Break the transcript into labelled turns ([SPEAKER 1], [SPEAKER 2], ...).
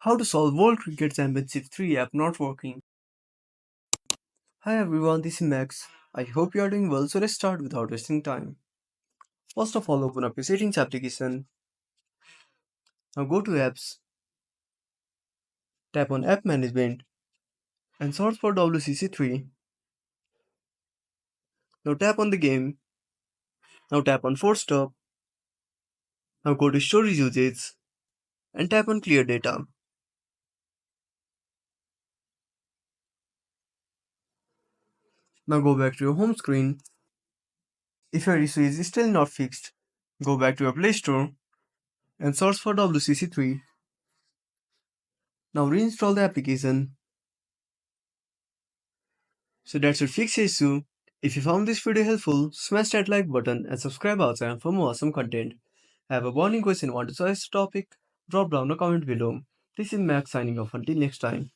[SPEAKER 1] How to solve World Cricket Championship 3 app not working. Hi everyone, this is Max. I hope you are doing well, so let's start without wasting time. First of all, open up your settings application. Now go to apps, tap on app management and search for WCC3. Now tap on the game. Now tap on force stop. Now go to storage usage and tap on clear data. Now go back to your home screen. If your issue is still not fixed, go back to your Play Store and search for WCC3. Now reinstall the application. So that should fix the issue. If you found this video helpful, smash that like button and subscribe our channel for more awesome content. Have a burning question, want to suggest a topic? Drop down a comment below. This is Max signing off until next time.